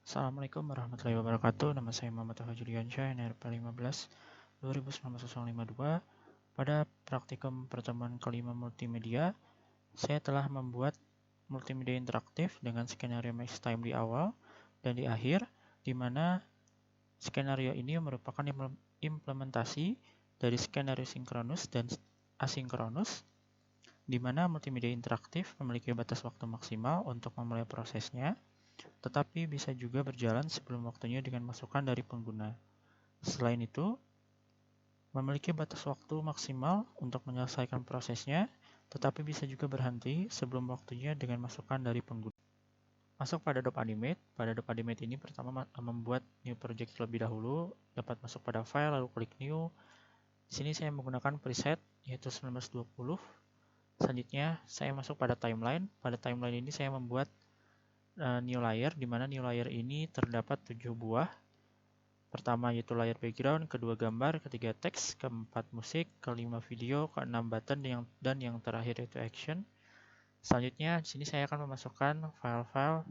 Assalamualaikum warahmatullahi wabarakatuh. Nama saya Muhammad Taha Juliansyah, NRP 15 2019-052. Pada praktikum pertemuan kelima multimedia, saya telah membuat multimedia interaktif dengan skenario max time di awal dan di akhir, di mana skenario ini merupakan implementasi dari skenario sinkronus dan asinkronus, di mana multimedia interaktif memiliki batas waktu maksimal untuk memulai prosesnya, tetapi bisa juga berjalan sebelum waktunya dengan masukan dari pengguna. Selain itu, memiliki batas waktu maksimal untuk menyelesaikan prosesnya, tetapi bisa juga berhenti sebelum waktunya dengan masukan dari pengguna. Masuk pada DopAnimate. Pada DopAnimate ini pertama membuat new project terlebih dahulu, dapat masuk pada file lalu klik new. Di sini saya menggunakan preset yaitu 1920. Selanjutnya saya masuk pada timeline. Pada timeline ini saya membuat new layer, di mana new layer ini terdapat 7 buah. Pertama yaitu layer background, kedua gambar, ketiga teks, keempat musik, kelima video, keenam button, dan yang terakhir yaitu action. Selanjutnya di sini saya akan memasukkan file-file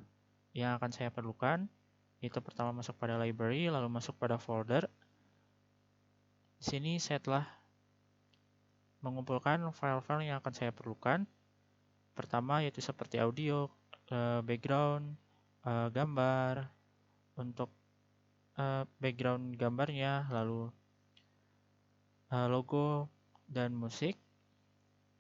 yang akan saya perlukan. Yaitu pertama masuk pada library, lalu masuk pada folder. Di sini saya telah mengumpulkan file-file yang akan saya perlukan. Pertama yaitu seperti audio, background, gambar, untuk background gambarnya, lalu logo dan musik.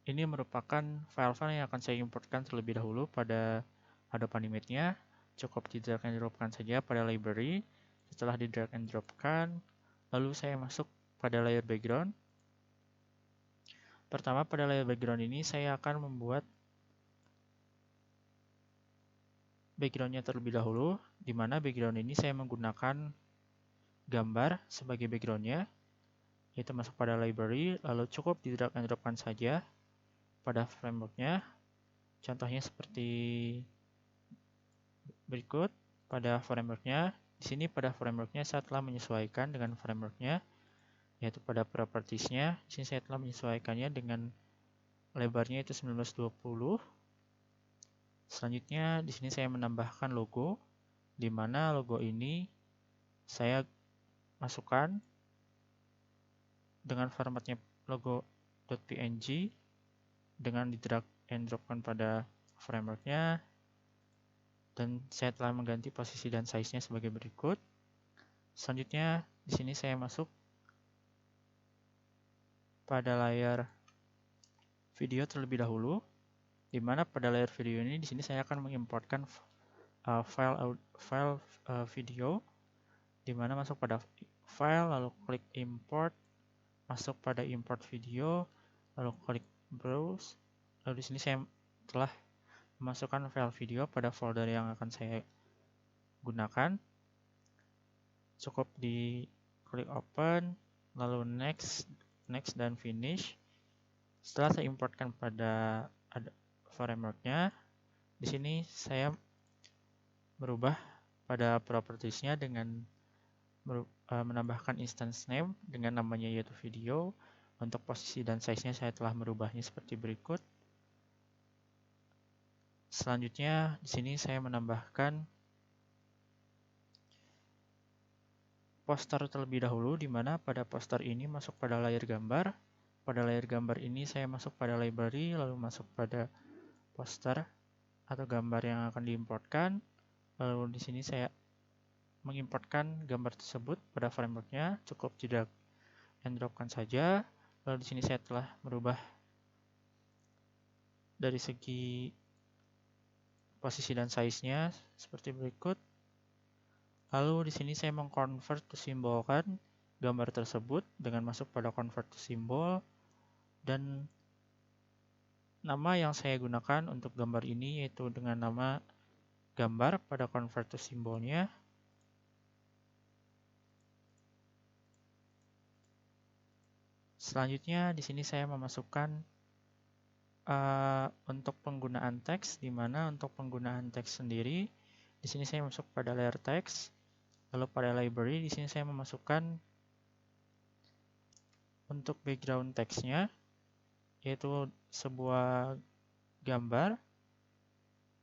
Ini merupakan file-file yang akan saya importkan terlebih dahulu pada Adobe Animate-nya. Cukup di drag and dropkan saja pada library. Setelah di drag and dropkan, lalu saya masuk pada layer background. Pertama pada layer background ini saya akan membuat backgroundnya terlebih dahulu, di mana background ini saya menggunakan gambar sebagai backgroundnya, yaitu masuk pada library, lalu cukup di drag and dropkan saja pada frameworknya. Contohnya seperti berikut pada frameworknya. Di sini pada frameworknya saya telah menyesuaikan dengan frameworknya, yaitu pada propertiesnya. Di sini saya telah menyesuaikannya dengan lebarnya itu 1920. Selanjutnya di sini saya menambahkan logo, di mana logo ini saya masukkan dengan formatnya logo.png dengan di drag and dropkan pada frameworknya, dan saya telah mengganti posisi dan size-nya sebagai berikut. Selanjutnya di sini saya masuk pada layar video terlebih dahulu, di mana pada layar video ini di sini saya akan mengimportkan file video, di mana masuk pada file lalu klik import, masuk pada import video, lalu klik browse. Lalu di sini saya telah memasukkan file video pada folder yang akan saya gunakan. Cukup di klik open, lalu next dan finish. Setelah saya importkan pada frameworknya, di sini saya merubah pada propertiesnya dengan menambahkan instance name dengan namanya yaitu video. Untuk posisi dan size-nya saya telah merubahnya seperti berikut. Selanjutnya di sini saya menambahkan poster terlebih dahulu, di mana pada poster ini masuk pada layar gambar. Pada layar gambar ini saya masuk pada library, lalu masuk pada poster atau gambar yang akan diimportkan. Lalu di sini saya mengimportkan gambar tersebut pada frameworknya, cukup di drag and dropkan saja. Lalu di sini saya telah merubah dari segi posisi dan size-nya seperti berikut. Lalu di sini saya mengconvert to simbolkan gambar tersebut dengan masuk pada convert to symbol, dan nama yang saya gunakan untuk gambar ini yaitu dengan nama gambar pada convert to symbolnya. Selanjutnya di sini saya memasukkan untuk penggunaan teks, di mana untuk penggunaan teks sendiri di sini saya masuk pada layer teks, lalu pada library di sini saya memasukkan untuk background teksnya yaitu sebuah gambar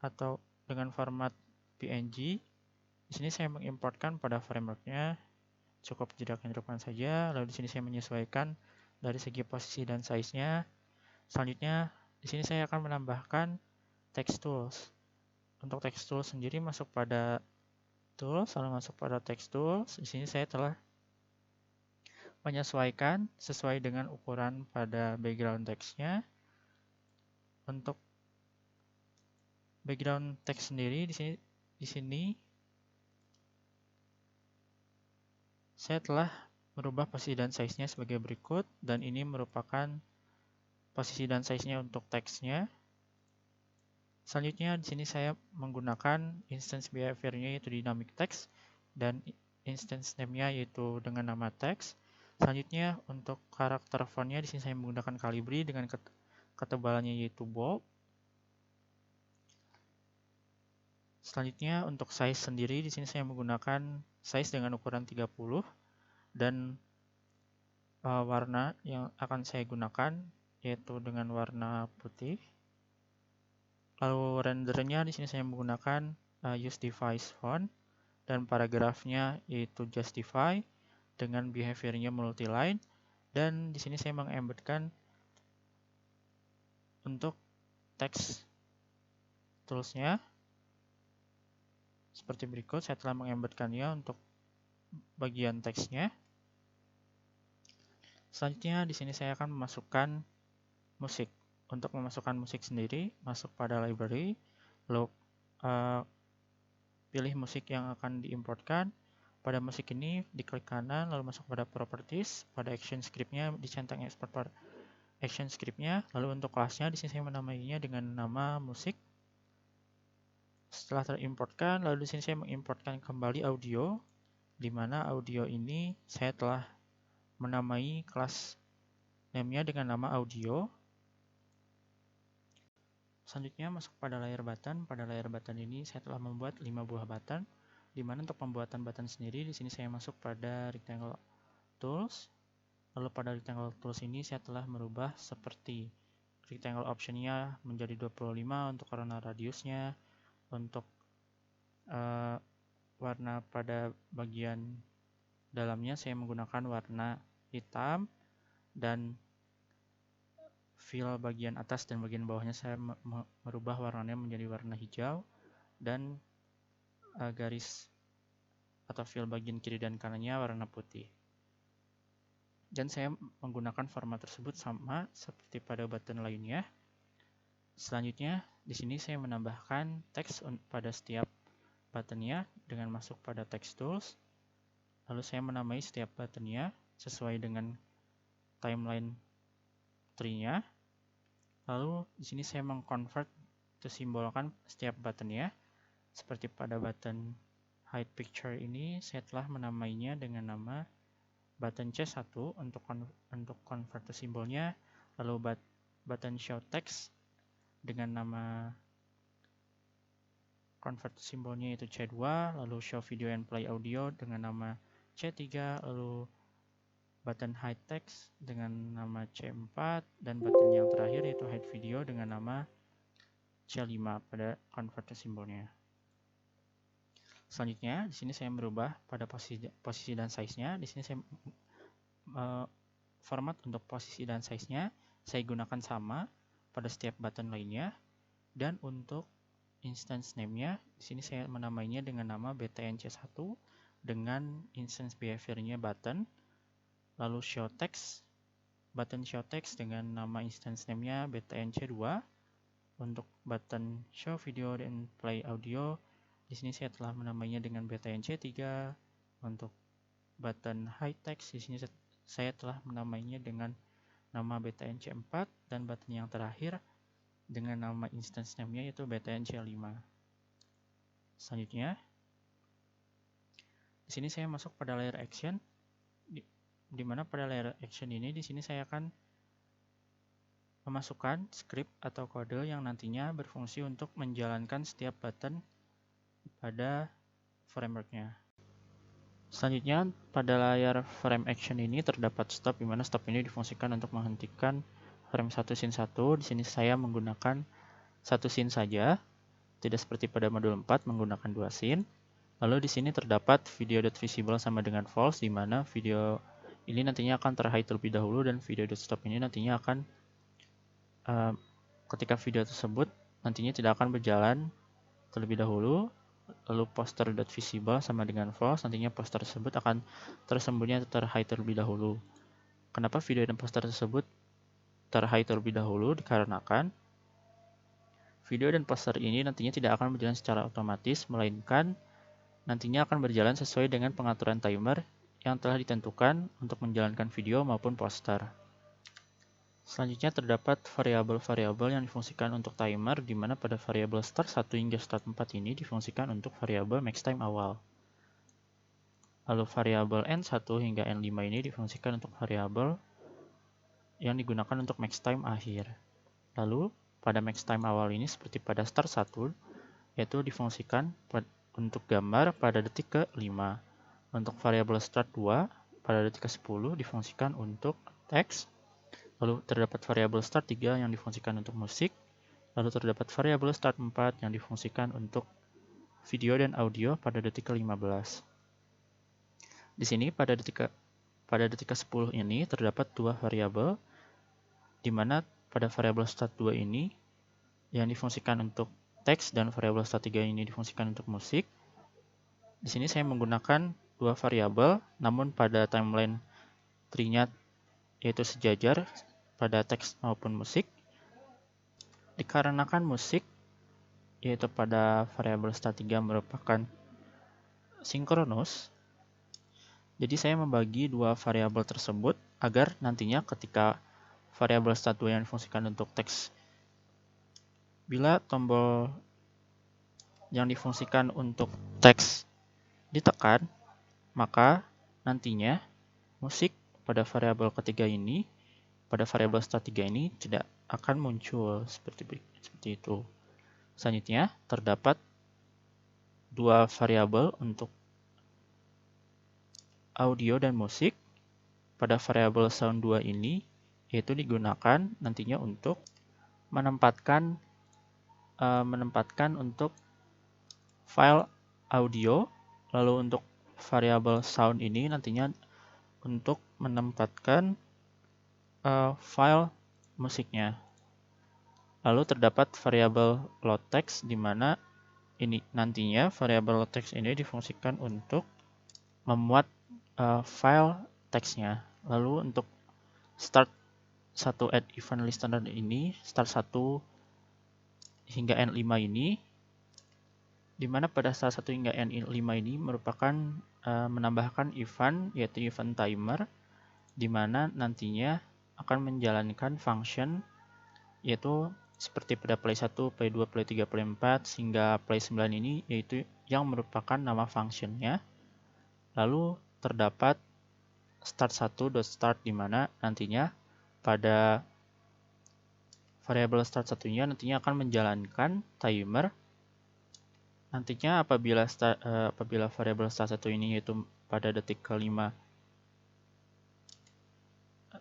atau dengan format PNG, Di sini saya mengimportkan pada frameworknya, cukup drag-and-dropkan saja. Lalu di sini saya menyesuaikan dari segi posisi dan size-nya. Selanjutnya, di sini saya akan menambahkan text tools. Untuk text tools sendiri masuk pada tools, lalu masuk pada text tools. Di sini saya telah menyesuaikan sesuai dengan ukuran pada background text-nya. Untuk background text sendiri di sini saya telah merubah posisi dan size-nya sebagai berikut, dan ini merupakan posisi dan size-nya untuk text-nya. Selanjutnya di sini saya menggunakan instance behavior-nya yaitu dynamic text dan instance name-nya yaitu dengan nama text. Selanjutnya untuk karakter font-nya di sini saya menggunakan Calibri dengan ketebalannya yaitu bold. Selanjutnya untuk size sendiri di sini saya menggunakan size dengan ukuran 30 dan warna yang akan saya gunakan yaitu dengan warna putih. Lalu rendernya di sini saya menggunakan use device font dan paragrafnya yaitu justify dengan behaviornya multiline, dan di sini saya mengembedkan untuk text toolsnya seperti berikut. Saya telah mengembedkannya untuk bagian teksnya. Selanjutnya di sini saya akan memasukkan musik. Untuk memasukkan musik sendiri, masuk pada library, lalu pilih musik yang akan diimportkan. Pada musik ini diklik kanan, lalu masuk pada properties, pada action script-nya dicentang export pada action script-nya. Lalu untuk kelasnya di sini saya menamainya dengan nama musik. Setelah terimportkan, lalu di sini saya mengimportkan kembali audio, di mana audio ini saya telah menamai kelas name-nya dengan nama audio. Selanjutnya masuk pada layer button. Pada layer button ini saya telah membuat 5 buah button, di mana untuk pembuatan button sendiri di sini saya masuk pada rectangle tools. Lalu pada rectangle tools ini saya telah merubah seperti rectangle option-nya menjadi 25 untuk karena radiusnya. Untuk warna pada bagian dalamnya saya menggunakan warna hitam, dan fill bagian atas dan bagian bawahnya saya merubah warnanya menjadi warna hijau, dan garis atau fill bagian kiri dan kanannya warna putih. Dan saya menggunakan format tersebut sama seperti pada button lainnya. Selanjutnya di sini saya menambahkan teks pada setiap buttonnya dengan masuk pada text tools. Lalu saya menamai setiap buttonnya sesuai dengan timeline tree-nya. Lalu di sini saya mengconvert atau simbolkan setiap buttonnya. Seperti pada button hide picture ini saya telah menamainya dengan nama button C1 untuk convert to simbolnya. Lalu button show text dengan nama convert to simbolnya itu C2, lalu show video and play audio dengan nama C3, lalu button hide text dengan nama C4, dan button yang terakhir yaitu hide video dengan nama C5 pada convert to simbolnya. Selanjutnya di sini saya merubah pada posisi dan size-nya. Di sini saya format untuk posisi dan size-nya saya gunakan sama pada setiap button lainnya, dan untuk instance name-nya di sini saya menamainya dengan nama btnc1 dengan instance behavior-nya button. Lalu show text, button show text dengan nama instance name-nya btnc2. Untuk button show video dan play audio di sini saya telah menamainya dengan btnc3. Untuk button hide text di sini saya telah menamainya dengan nama btnc4, dan button yang terakhir dengan nama instance name-nya yaitu btnc5. Selanjutnya di sini saya masuk pada layer action, di mana pada layer action ini di sini saya akan memasukkan script atau kode yang nantinya berfungsi untuk menjalankan setiap button pada framework-nya. Selanjutnya pada layar frame action ini terdapat stop, di mana stop ini difungsikan untuk menghentikan frame 1 scene 1. Di sini saya menggunakan 1 scene saja, tidak seperti pada modul 4 menggunakan 2 scene. Lalu di sini terdapat video.visible sama dengan false, di mana video ini nantinya akan terhide terlebih dahulu dan video.stop ini nantinya akan ketika video tersebut nantinya tidak akan berjalan terlebih dahulu. Lalu poster.visible sama dengan false, nantinya poster tersebut akan tersembunyi atau terhide terlebih dahulu. Kenapa video dan poster tersebut terhide terlebih dahulu? Dikarenakan video dan poster ini nantinya tidak akan berjalan secara otomatis, melainkan nantinya akan berjalan sesuai dengan pengaturan timer yang telah ditentukan untuk menjalankan video maupun poster. Selanjutnya terdapat variabel-variabel yang difungsikan untuk timer, di mana pada variabel start 1 hingga start 4 ini difungsikan untuk variabel max time awal. Lalu variabel n1 hingga n5 ini difungsikan untuk variabel yang digunakan untuk max time akhir. Lalu pada max time awal ini seperti pada start 1, yaitu difungsikan untuk gambar pada detik ke-5. Untuk variabel start 2 pada detik ke-10 difungsikan untuk teks. Lalu terdapat variabel start 3 yang difungsikan untuk musik. Lalu terdapat variabel start 4 yang difungsikan untuk video dan audio pada detik ke-15. Di sini pada detik ke-10 ini terdapat dua variabel, di mana pada variabel start 2 ini yang difungsikan untuk teks dan variabel start 3 ini difungsikan untuk musik. Di sini saya menggunakan dua variabel, namun pada timeline tree-nya yaitu sejajar pada teks maupun musik. Dikarenakan musik yaitu pada variabel start 3 merupakan sinkronus, jadi saya membagi dua variabel tersebut agar nantinya ketika variabel start 2 yang difungsikan untuk teks, bila tombol yang difungsikan untuk teks ditekan, maka nantinya musik pada variabel ketiga ini, pada variabel start 3 ini tidak akan muncul seperti itu. Selanjutnya terdapat dua variabel untuk audio dan musik. Pada variabel sound 2 ini yaitu digunakan nantinya untuk menempatkan untuk file audio. Lalu untuk variabel sound ini nantinya untuk menempatkan file musiknya. Lalu terdapat variabel load text, di mana ini nantinya variabel load text ini difungsikan untuk memuat file teksnya. Lalu untuk start 1 add event listener ini, start 1 hingga n5 ini, di mana pada start 1 hingga n5 ini merupakan menambahkan event, yaitu event timer, di mana nantinya akan menjalankan function, yaitu seperti pada play 1, play 2, play 3, play 4, hingga play 9 ini, yaitu yang merupakan nama functionnya. Lalu terdapat start 1.start, di mana nantinya pada variabel start satunya nantinya akan menjalankan timer. Nantinya apabila variabel start 1 ini yaitu pada detik ke-5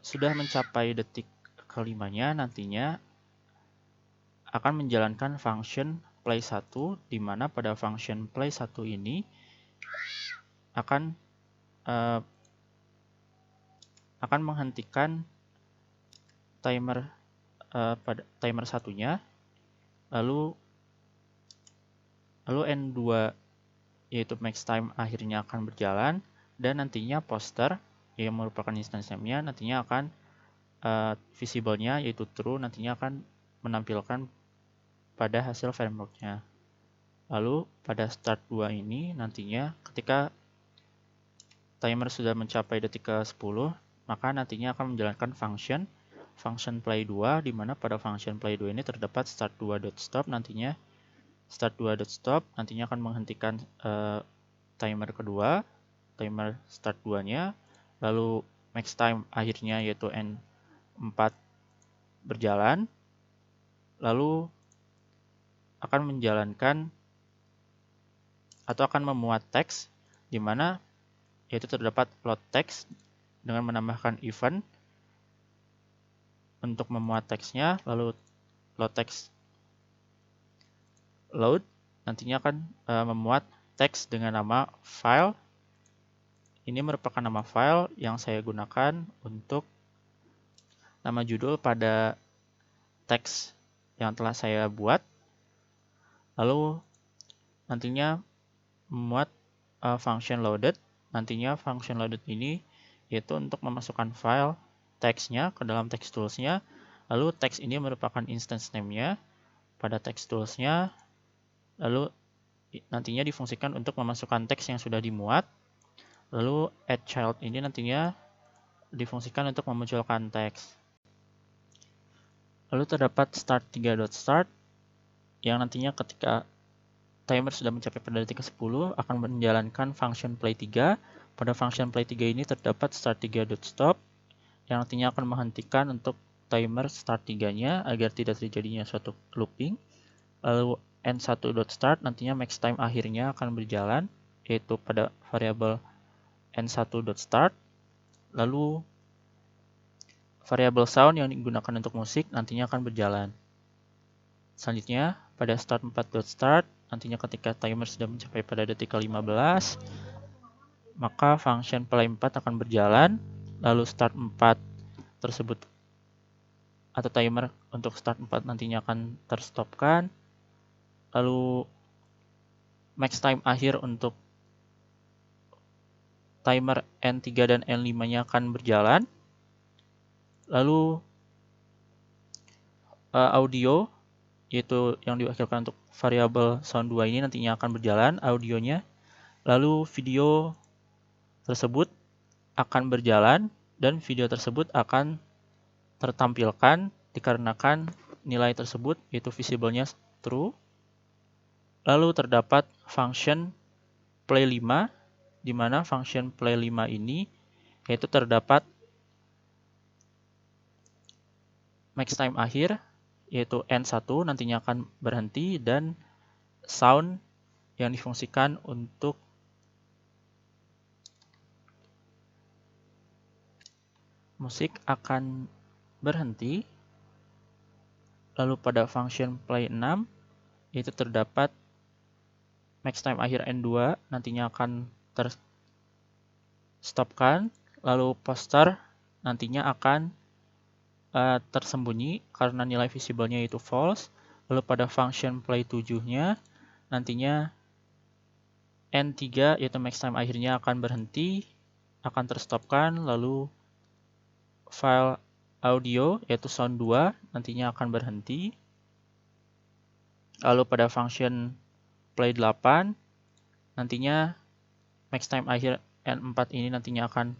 sudah mencapai detik ke-5-nya, nantinya akan menjalankan function play 1, di mana pada function play 1 ini akan menghentikan timer pada timer satunya. Lalu N2 yaitu max time akhirnya akan berjalan, dan nantinya poster yang merupakan instance name-nya nantinya akan visible-nya yaitu true, nantinya akan menampilkan pada hasil framework-nya. Lalu pada start 2 ini nantinya ketika timer sudah mencapai detik ke-10, maka nantinya akan menjalankan function play 2, di mana pada function play 2 ini terdapat start 2.stop. Nantinya start 2.stop nantinya akan menghentikan timer kedua, timer start 2-nya. Lalu max time akhirnya yaitu N4 berjalan, lalu akan menjalankan atau akan memuat teks, di mana yaitu terdapat load text dengan menambahkan event untuk memuat teksnya. Lalu load text load nantinya akan memuat teks dengan nama file. Ini merupakan nama file yang saya gunakan untuk nama judul pada teks yang telah saya buat. Lalu nantinya memuat function loaded. Nantinya function loaded ini yaitu untuk memasukkan file teksnya ke dalam text tools-nya. Lalu teks ini merupakan instance name-nya pada text tools-nya. Lalu nantinya difungsikan untuk memasukkan teks yang sudah dimuat. Lalu add child ini nantinya difungsikan untuk memunculkan teks. Lalu terdapat start3.start yang nantinya ketika timer sudah mencapai pada detik ke-10 akan menjalankan function play3. Pada function play3 ini terdapat start3.stop yang nantinya akan menghentikan untuk timer start 3-nya agar tidak terjadinya suatu looping. Lalu end1.start nantinya max time akhirnya akan berjalan, yaitu pada variabel end1.start. Lalu variabel sound yang digunakan untuk musik nantinya akan berjalan. Selanjutnya pada start4.start nantinya ketika timer sudah mencapai pada detik ke-15 maka function play4 akan berjalan. Lalu start4 tersebut atau timer untuk start4 nantinya akan terstopkan. Lalu max time akhir untuk timer N3 dan N5-nya akan berjalan. Lalu audio, yaitu yang diwakilkan untuk variabel sound 2 ini nantinya akan berjalan audionya. Lalu video tersebut akan berjalan dan video tersebut akan tertampilkan dikarenakan nilai tersebut yaitu visible-nya true. Lalu terdapat function play5 di mana function play5 ini yaitu terdapat max time akhir yaitu N1 nantinya akan berhenti dan sound yang difungsikan untuk musik akan berhenti. Lalu pada function play6 yaitu terdapat max time akhir N2 nantinya akan terstopkan. Lalu poster nantinya akan tersembunyi karena nilai visible-nya itu false. Lalu pada function play7-nya nantinya N3 yaitu max time akhirnya akan berhenti, akan terstopkan. Lalu file audio yaitu sound 2 nantinya akan berhenti. Lalu pada function play8 nantinya max time akhir N4 ini nantinya akan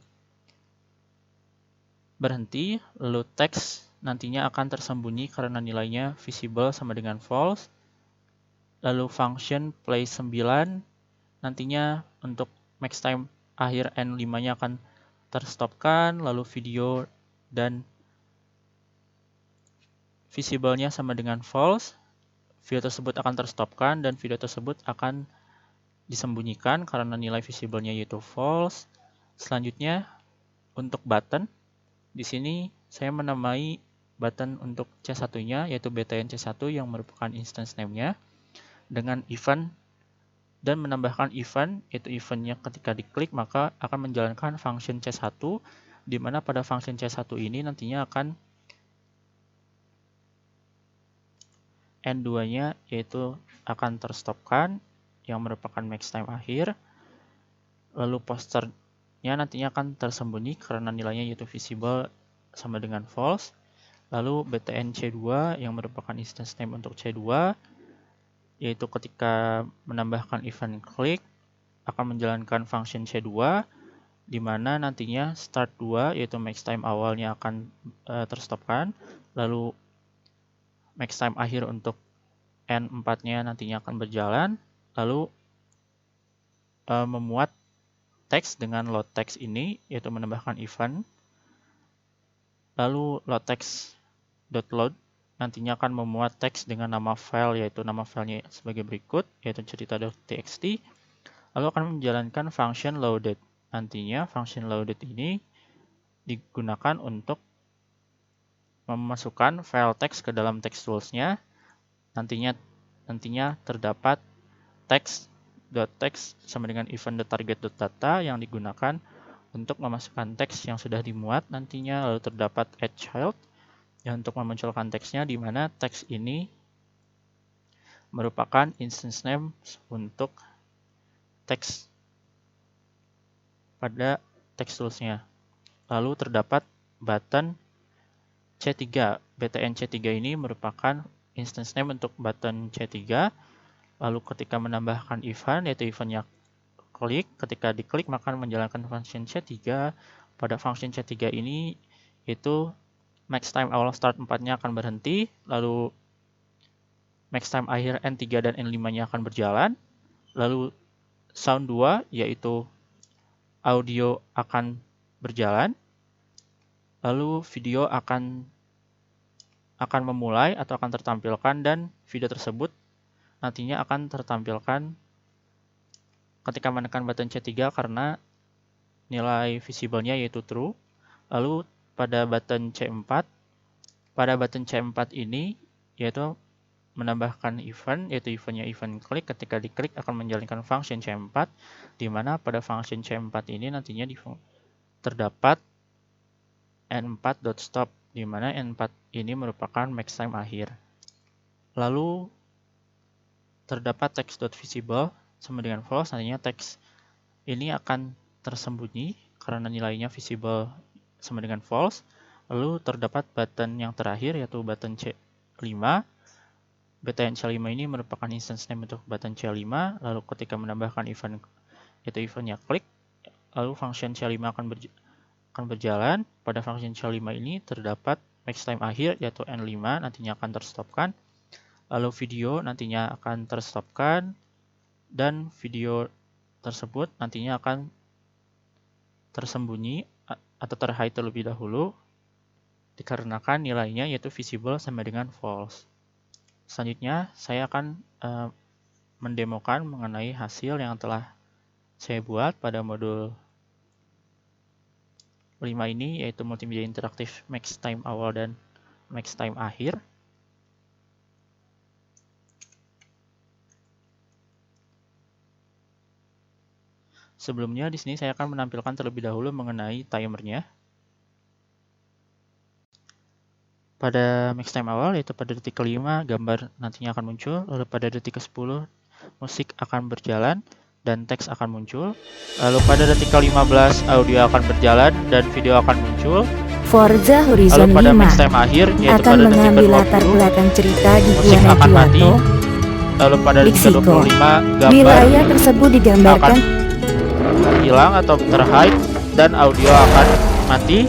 berhenti. Lalu teks nantinya akan tersembunyi karena nilainya visible sama dengan false. Lalu function play9 nantinya untuk max time akhir N5-nya akan terstopkan. Lalu video dan visible-nya sama dengan false. Video tersebut akan terstopkan dan video tersebut akan disembunyikan karena nilai visible-nya yaitu false. Selanjutnya untuk button, di sini saya menamai button untuk C1-nya yaitu btn C1 yang merupakan instance name-nya dengan event dan menambahkan event, yaitu eventnya ketika diklik maka akan menjalankan function C1 di mana pada function C1 ini nantinya akan N2-nya yaitu akan terstopkan yang merupakan max time akhir. Lalu posternya nantinya akan tersembunyi karena nilainya yaitu visible sama dengan false. Lalu btn C2 yang merupakan instance name untuk C2 yaitu ketika menambahkan event click akan menjalankan function C2 di mana nantinya start 2 yaitu max time awalnya akan terstopkan. Lalu max time akhir untuk N4-nya nantinya akan berjalan. Lalu memuat teks dengan load text ini yaitu menambahkan event. Lalu load text.load nantinya akan memuat teks dengan nama file yaitu nama filenya sebagai berikut yaitu cerita.txt. Lalu akan menjalankan function loaded. Nantinya function loaded ini digunakan untuk memasukkan file teks ke dalam text tools-nya. Nantinya terdapat teks event.text sama dengan event.target.data yang digunakan untuk memasukkan teks yang sudah dimuat nantinya. Lalu terdapat addChild yang untuk memunculkan teksnya, di mana teks ini merupakan instance name untuk teks pada text toolsnya. Lalu terdapat button C3. btn C3 ini merupakan instance name untuk button C3. Lalu ketika menambahkan event, yaitu eventnya klik, ketika diklik maka menjalankan function C3. Pada function C3 ini yaitu max time awal start 4-nya akan berhenti, lalu max time akhir N3 dan N5-nya akan berjalan, lalu sound 2 yaitu audio akan berjalan, lalu video akan memulai atau akan tertampilkan, dan video tersebut nantinya akan tertampilkan ketika menekan button C3 karena nilai visible-nya yaitu true. Lalu pada button C4, ini yaitu menambahkan event, yaitu eventnya event klik. Ketika diklik akan menjalankan function C4, di mana pada function C4 ini nantinya terdapat n4.stop, di mana n4 ini merupakan max time akhir. Lalu terdapat text.visible sama dengan false, nantinya teks ini akan tersembunyi karena nilainya visible sama dengan false. Lalu terdapat button yang terakhir yaitu button C5. btn C5 ini merupakan instance name untuk button C5. Lalu ketika menambahkan event yaitu eventnya klik, lalu function C5 akan berjalan. Pada function C5 ini terdapat max time akhir yaitu N5, nantinya akan terstopkan. Lalu video nantinya akan terstopkan, dan video tersebut nantinya akan tersembunyi atau terhide terlebih dahulu dikarenakan nilainya yaitu visible sama dengan false. Selanjutnya saya akan mendemokan mengenai hasil yang telah saya buat pada modul 5 ini, yaitu multimedia interaktif max time awal dan max time akhir. Sebelumnya di sini saya akan menampilkan terlebih dahulu mengenai timernya. Pada max time awal yaitu pada detik ke-5 gambar nantinya akan muncul, lalu pada detik ke-10 musik akan berjalan dan teks akan muncul. Lalu pada detik ke-15 audio akan berjalan dan video akan muncul. Forza Horizon 5 pada max time akhir yaitu akan pada detik mengambil ke-20 latar belakang cerita di musik Gua akan mati. Nejuato, Lalu pada detik Meksiko. ke-25 gambar Wilayah tersebut digambarkan hilang atau terhide dan audio akan mati.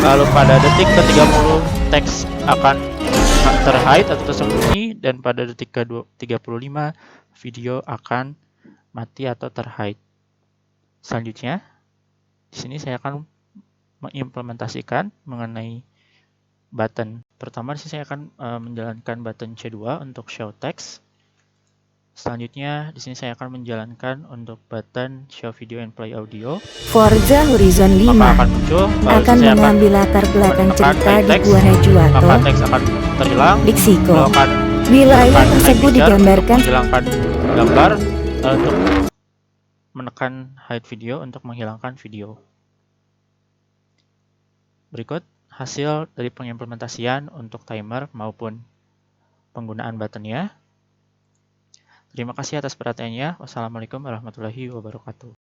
Lalu pada detik ke-30 teks akan terhide atau tersembunyi, dan pada detik ke-35 video akan mati atau terhide. Selanjutnya di sini saya akan mengimplementasikan mengenai button. Pertama di sini saya akan menjalankan button C2 untuk show text. Selanjutnya di sini saya akan menjalankan untuk button show video and play audio. Forza Horizon 5 Maka akan muncul, akan mengambil latar belakang cerita di Gua Nejuato, maka teks akan terhilang. Meksiko. Akan Wilayah tersebut hide picture digambarkan untuk menghilangkan gambar, untuk menekan hide video untuk menghilangkan video. Berikut hasil dari pengimplementasian untuk timer maupun penggunaan buttonnya. Terima kasih atas perhatiannya. Wassalamualaikum warahmatullahi wabarakatuh.